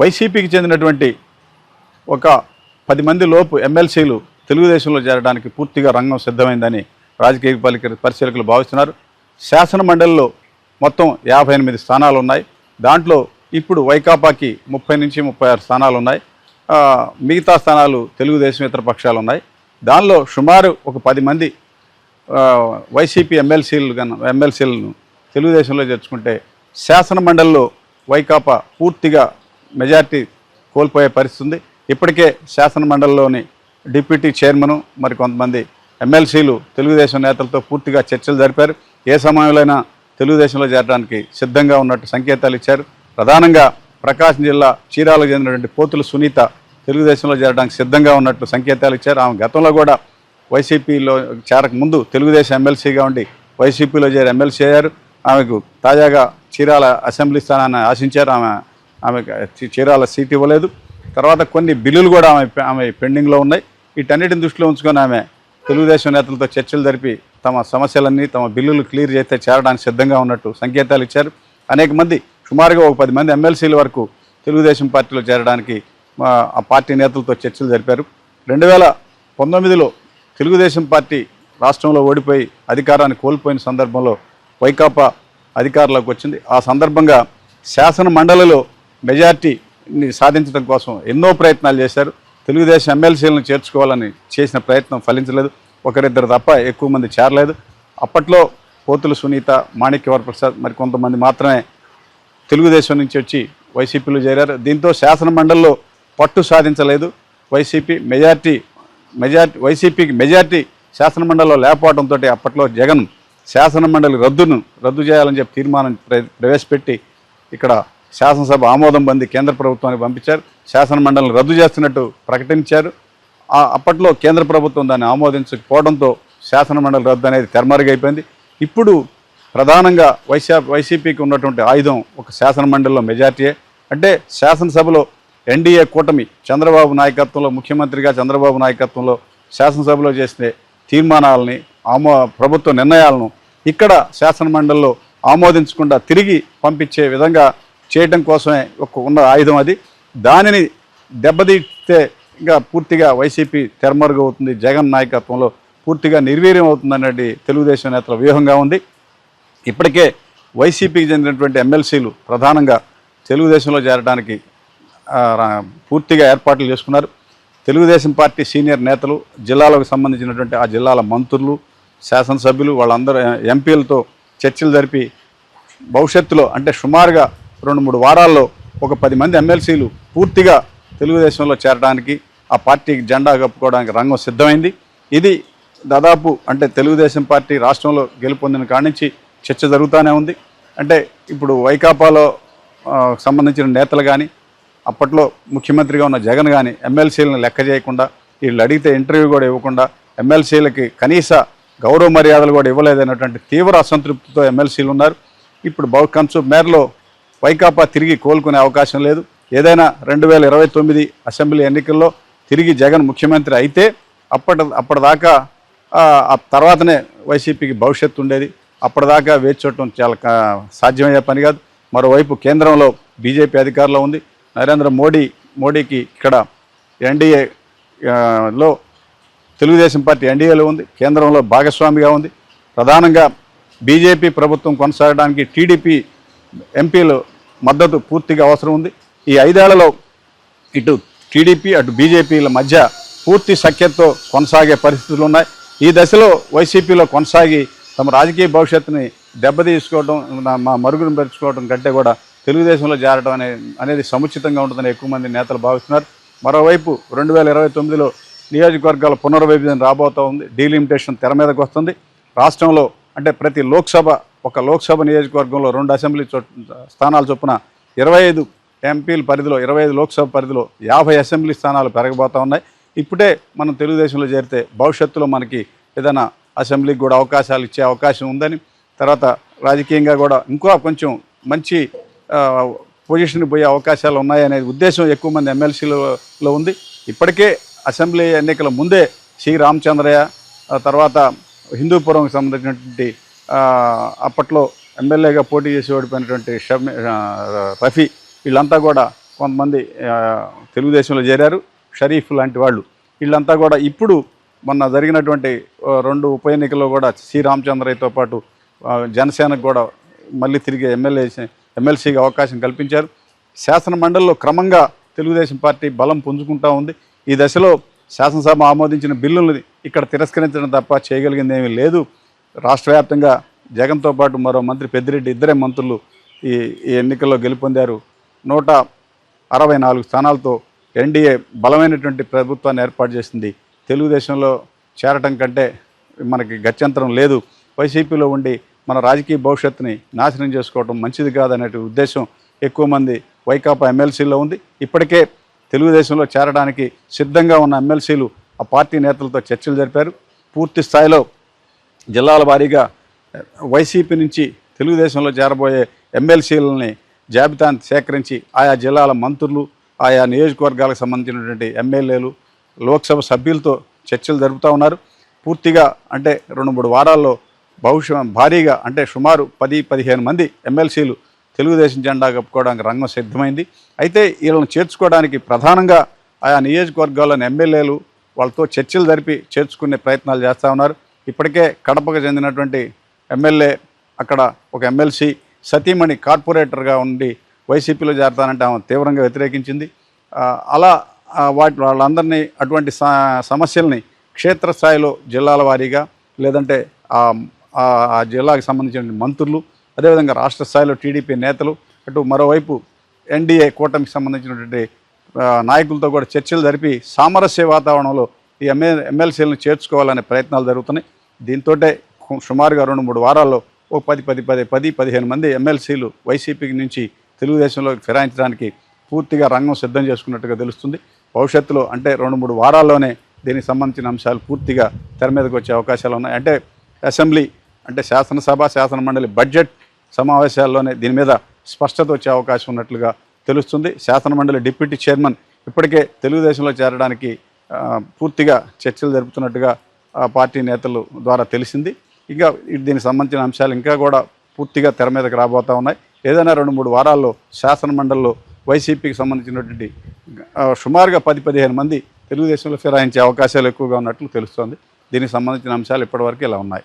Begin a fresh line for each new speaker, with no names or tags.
వైసీపీకి చెందినటువంటి ఒక 10 మంది లోపు ఎమ్మెల్సీలు తెలుగుదేశంలో చేరడానికి పూర్తిగా రంగం సిద్ధమైందని రాజకీయ పరిశీలకులు భావిస్తున్నారు. శాసన మండలిలో మొత్తం 58 స్థానాలు ఉన్నాయి. దాంట్లో ఇప్పుడు వైకాపాకి 30 నుంచి 36 స్థానాలు ఉన్నాయి. మిగతా స్థానాలు తెలుగుదేశం ఇతర పక్షాలు ఉన్నాయి. దానిలో సుమారు ఒక 10 మంది వైసీపీ ఎమ్మెల్సీలను తెలుగుదేశంలో చేర్చుకుంటే శాసన మండలిలో వైకాపా పూర్తిగా మెజార్టీ కోల్పోయే పరిస్థితి ఉంది. ఇప్పటికే శాసన మండలిలోని డిప్యూటీ చైర్మన్ మరి కొంతమంది ఎమ్మెల్సీలు తెలుగుదేశం నేతలతో పూర్తిగా చర్చలు జరిపారు. ఏ సమయంలోనైనా తెలుగుదేశంలో చేరడానికి సిద్ధంగా ఉన్నట్టు సంకేతాలు ఇచ్చారు. ప్రధానంగా ప్రకాశం జిల్లా చీరాలకు చెందినటువంటి పోతుల సునీత తెలుగుదేశంలో చేరడానికి సిద్ధంగా ఉన్నట్టు సంకేతాలు ఇచ్చారు. ఆమె గతంలో కూడా వైసీపీలో చేరక ముందు తెలుగుదేశం ఎమ్మెల్సీగా ఉండి వైసీపీలో చేరి ఎమ్మెల్సీ అయ్యారు. ఆమెకు తాజాగా చీరాల అసెంబ్లీ స్థానాన్ని ఆశించారు. ఆమెకు చీరాల సీట్ ఇవ్వలేదు. తర్వాత కొన్ని బిల్లులు కూడా ఆమె పెండింగ్లో ఉన్నాయి. వీటన్నిటిని దృష్టిలో ఉంచుకొని ఆమె తెలుగుదేశం నేతలతో చర్చలు జరిపి తమ సమస్యలన్నీ తమ బిల్లులు క్లియర్ చేస్తే చేరడానికి సిద్ధంగా ఉన్నట్టు సంకేతాలు ఇచ్చారు. అనేక మంది సుమారుగా ఒక 10 మంది ఎమ్మెల్సీల వరకు తెలుగుదేశం పార్టీలో చేరడానికి ఆ పార్టీ నేతలతో చర్చలు జరిపారు. 2019లో తెలుగుదేశం పార్టీ రాష్ట్రంలో ఓడిపోయి అధికారాన్ని కోల్పోయిన సందర్భంలో వైకాపా అధికారంలోకి వచ్చింది. ఆ సందర్భంగా శాసన మండలిలో మెజార్టీని సాధించడం కోసం ఎన్నో ప్రయత్నాలు చేశారు. తెలుగుదేశం ఎమ్మెల్సీలను చేర్చుకోవాలని చేసిన ప్రయత్నం ఫలించలేదు. ఒకరిద్దరు తప్ప ఎక్కువ మంది చేరలేదు. అప్పట్లో పోతుల సునీత, మాణిక్యవరప్రసాద్ మరి కొంతమంది మాత్రమే తెలుగుదేశం నుంచి వచ్చి వైసీపీలో చేరారు. దీంతో శాసన మండలిలో పట్టు సాధించలేదు వైసీపీ. వైసీపీకి మెజార్టీ శాసన మండలిలో లేకపోవడంతో అప్పట్లో జగన్ శాసన మండలి రద్దు చేయాలని చెప్పి తీర్మానం ప్రవేశపెట్టి ఇక్కడ శాసనసభ ఆమోదం పొంది కేంద్ర ప్రభుత్వానికి పంపించారు. శాసన మండలిని రద్దు చేస్తున్నట్టు ప్రకటించారు. అప్పట్లో కేంద్ర ప్రభుత్వం దాన్ని ఆమోదించకపోవడంతో శాసన మండలి రద్దు అనేది తెరమరుగైపోయింది. ఇప్పుడు ప్రధానంగా వైసీపీకి ఉన్నటువంటి ఆయుధం ఒక శాసన మండలిలో మెజార్టీయే. అంటే శాసనసభలో ఎన్డీఏ కూటమి చంద్రబాబు నాయకత్వంలో, ముఖ్యమంత్రిగా చంద్రబాబు నాయకత్వంలో శాసనసభలో చేసిన తీర్మానాలని ప్రభుత్వ నిర్ణయాలను ఇక్కడ శాసన మండలిలో ఆమోదించకుండా తిరిగి పంపించే విధంగా చేయడం కోసమే ఉన్న ఆయుధం అది. దానిని దెబ్బతీస్తే ఇంకా పూర్తిగా వైసీపీ తెరమరుగు అవుతుంది, జగన్ నాయకత్వంలో పూర్తిగా నిర్వీర్యం అవుతుందనేది తెలుగుదేశం నేతల వ్యూహంగా ఉంది. ఇప్పటికే వైసీపీకి చెందినటువంటి ఎమ్మెల్సీలు ప్రధానంగా తెలుగుదేశంలో చేరడానికి పూర్తిగా ఏర్పాట్లు చేసుకున్నారు. తెలుగుదేశం పార్టీ సీనియర్ నేతలు, జిల్లాలకు సంబంధించినటువంటి ఆ జిల్లాల మంత్రులు, శాసనసభ్యులు వాళ్ళందరూ ఎంపీలతో చర్చలు జరిపి భవిష్యత్తులో అంటే సుమారుగా 2-3 వారాల్లో ఒక 10 మంది ఎమ్మెల్సీలు పూర్తిగా తెలుగుదేశంలో చేరడానికి, ఆ పార్టీకి జెండా కప్పుకోవడానికి రంగం సిద్ధమైంది. ఇది దాదాపు అంటే తెలుగుదేశం పార్టీ రాష్ట్రంలో గెలుపొందిన కాడి నుంచి చర్చ జరుగుతూనే ఉంది. అంటే ఇప్పుడు వైకాపాలో సంబంధించిన నేతలు కానీ, అప్పట్లో ముఖ్యమంత్రిగా ఉన్న జగన్ కానీ ఎమ్మెల్సీలను లెక్క చేయకుండా, వీళ్ళు అడిగితే ఇంటర్వ్యూ కూడా ఇవ్వకుండా, ఎమ్మెల్సీలకి కనీస గౌరవ మర్యాదలు కూడా ఇవ్వలేదన్నటువంటి తీవ్ర అసంతృప్తితో ఎమ్మెల్సీలు ఉన్నారు. ఇప్పుడు కొంచెం మేరలో వైకాపా తిరిగి కోలుకునే అవకాశం లేదు. ఏదైనా 2029 అసెంబ్లీ ఎన్నికల్లో తిరిగి జగన్ ముఖ్యమంత్రి అయితే అప్పటిదాకా ఆ తర్వాతనే వైసీపీకి భవిష్యత్తు ఉండేది. అప్పటిదాకా వేచి చూడటం చాలా సాధ్యమయ్యే పని కాదు. మరోవైపు కేంద్రంలో బీజేపీ అధికారంలో ఉంది. నరేంద్ర మోడీకి ఇక్కడ ఎన్డీఏలో తెలుగుదేశం పార్టీ ఎన్డీఏలో ఉంది, కేంద్రంలో భాగస్వామిగా ఉంది. ప్రధానంగా బీజేపీ ప్రభుత్వం కొనసాగడానికి టీడీపీ ఎంపీలు మద్దతు పూర్తిగా అవసరం ఉంది. ఈ 5 ఏళ్లలో ఇటు టీడీపీ అటు బీజేపీల మధ్య పూర్తి సఖ్యతతో కొనసాగే పరిస్థితులు ఉన్నాయి. ఈ దశలో వైసీపీలో కొనసాగి తమ రాజకీయ భవిష్యత్తుని దెబ్బతీసుకోవడం, మరుగున పెంచుకోవడం కంటే కూడా తెలుగుదేశంలో చేరడం అనేది సముచితంగా ఉంటుందని ఎక్కువ మంది నేతలు భావిస్తున్నారు. మరోవైపు 2029లో నియోజకవర్గాల పునర్విభజన రాబోతూ ఉంది. డీలిమిటేషన్ తెర మీదకి వస్తుంది. రాష్ట్రంలో అంటే ప్రతి ఒక లోక్సభ నియోజకవర్గంలో 2 అసెంబ్లీ స్థానాల చొప్పున 25 ఎంపీల పరిధిలో, 25 లోక్సభ పరిధిలో 50 అసెంబ్లీ స్థానాలు పెరగబోతూ ఉన్నాయి. ఇప్పుడే మనం తెలుగుదేశంలో చేరితే భవిష్యత్తులో మనకి ఏదైనా అసెంబ్లీకి కూడా అవకాశాలు ఇచ్చే అవకాశం ఉందని, తర్వాత రాజకీయంగా కూడా ఇంకో కొంచెం మంచి పొజిషన్ పోయే అవకాశాలు ఉన్నాయనే ఉద్దేశం ఎక్కువ మంది ఎమ్మెల్సీలలో ఉంది. ఇప్పటికే అసెంబ్లీ ఎన్నికల ముందే సి రామచంద్రయ్య, తర్వాత హిందూపురంకి సంబంధించినటువంటి అప్పట్లో ఎమ్మెల్యేగా పోటీ చేసి ఓడిపోయినటువంటి రఫీ వీళ్ళంతా కూడా కొంతమంది తెలుగుదేశంలో చేరారు, షరీఫ్ లాంటి వాళ్ళు. వీళ్ళంతా కూడా ఇప్పుడు మొన్న జరిగినటువంటి 2 ఉప ఎన్నికల్లో కూడా సి రామచంద్రయ్యతో పాటు జనసేనకు కూడా మళ్ళీ తిరిగి ఎమ్మెల్సీగా అవకాశం కల్పించారు. శాసన మండలిలో క్రమంగా తెలుగుదేశం పార్టీ బలం పుంజుకుంటూ ఉంది. ఈ దశలో శాసనసభ ఆమోదించిన బిల్లుల్ని ఇక్కడ తిరస్కరించడం తప్ప చేయగలిగింది ఏమీ లేదు. రాష్ట్ర వ్యాప్తంగా జగన్తో పాటు మరో మంత్రి పెద్దిరెడ్డి ఇద్దరే మంత్రులు ఈ ఎన్నికల్లో గెలుపొందారు. 164 స్థానాలతో ఎన్డీఏ బలమైనటువంటి ప్రభుత్వాన్ని ఏర్పాటు చేసింది. తెలుగుదేశంలో చేరటం కంటే మనకి గత్యంతరం లేదు. వైసీపీలో ఉండి మన రాజకీయ భవిష్యత్తుని నాశనం చేసుకోవడం మంచిది కాదనే ఉద్దేశం ఎక్కువ మంది వైకాపా ఎమ్మెల్సీలో ఉంది. ఇప్పటికే తెలుగుదేశంలో చేరడానికి సిద్ధంగా ఉన్న ఎమ్మెల్సీలు ఆ పార్టీ నేతలతో చర్చలు జరిపారు. పూర్తి స్థాయిలో జిల్లాల వారీగా వైసీపీ నుంచి తెలుగుదేశంలో చేరబోయే ఎమ్మెల్సీలని జాబితాను సేకరించి ఆయా జిల్లాల మంత్రులు, ఆయా నియోజకవర్గాలకు సంబంధించినటువంటి ఎమ్మెల్యేలు, లోక్సభ సభ్యులతో చర్చలు జరుపుతూ ఉన్నారు. పూర్తిగా అంటే 2-3 వారాల్లో భారీగా అంటే సుమారు 10-15 మంది ఎమ్మెల్సీలు తెలుగుదేశం జెండా కప్పుకోవడానికి రంగం సిద్ధమైంది. అయితే వీళ్ళని చేర్చుకోవడానికి ప్రధానంగా ఆయా నియోజకవర్గాల్లోని ఎమ్మెల్యేలు వాళ్ళతో చర్చలు జరిపి చేర్చుకునే ప్రయత్నాలు చేస్తూ ఉన్నారు. ఇప్పటికే కడపకు చెందినటువంటి ఎమ్మెల్యే అక్కడ ఒక ఎమ్మెల్సీ సతీమణి కార్పొరేటర్గా ఉండి వైసీపీలో చేరతానంటే ఆమె తీవ్రంగా వ్యతిరేకించింది. అలా వాళ్ళందరినీ అటువంటి సమస్యల్ని క్షేత్రస్థాయిలో జిల్లాల వారీగా లేదంటే ఆ జిల్లాకు సంబంధించిన మంత్రులు, అదేవిధంగా రాష్ట్ర స్థాయిలో టీడీపీ నేతలు, అటు మరోవైపు ఎన్డీఏ కూటమికి సంబంధించినటువంటి నాయకులతో కూడా చర్చలు జరిపి సామరస్య వాతావరణంలో ఈ ఎమ్మెల్సీలను చేర్చుకోవాలనే ప్రయత్నాలు జరుగుతున్నాయి. దీంతో సుమారుగా 2-3 వారాల్లో ఓ 10-15 మంది ఎమ్మెల్సీలు వైసీపీ నుంచి తెలుగుదేశంలోకి ఫిరాయించడానికి పూర్తిగా రంగం సిద్ధం చేసుకున్నట్టుగా తెలుస్తుంది. భవిష్యత్తులో అంటే 2-3 వారాల్లోనే దీనికి సంబంధించిన అంశాలు పూర్తిగా తెర మీదకి వచ్చే అవకాశాలు ఉన్నాయి. అంటే అసెంబ్లీ అంటే శాసనసభ, శాసన మండలి బడ్జెట్ సమావేశాల్లోనే దీని మీద స్పష్టత వచ్చే అవకాశం ఉన్నట్లుగా తెలుస్తుంది. శాసన మండలి డిప్యూటీ చైర్మన్ ఇప్పటికే తెలుగుదేశంలో చేరడానికి పూర్తిగా చర్చలు జరుపుతున్నట్టుగా పార్టీ నేతల ద్వారా తెలిసింది. ఇంకా దీనికి సంబంధించిన అంశాలు ఇంకా కూడా పూర్తిగా తెర మీదకి రాబోతూ ఉన్నాయి. ఏదైనా 2-3 వారాల్లో శాసన మండలిలో వైసీపీకి సంబంధించినటువంటి సుమారుగా 10-15 మంది తెలుగుదేశంలో ఫిరాయించే అవకాశాలు ఎక్కువగా ఉన్నట్లు తెలుస్తోంది. దీనికి సంబంధించిన అంశాలు ఇప్పటివరకు ఇలా ఉన్నాయి.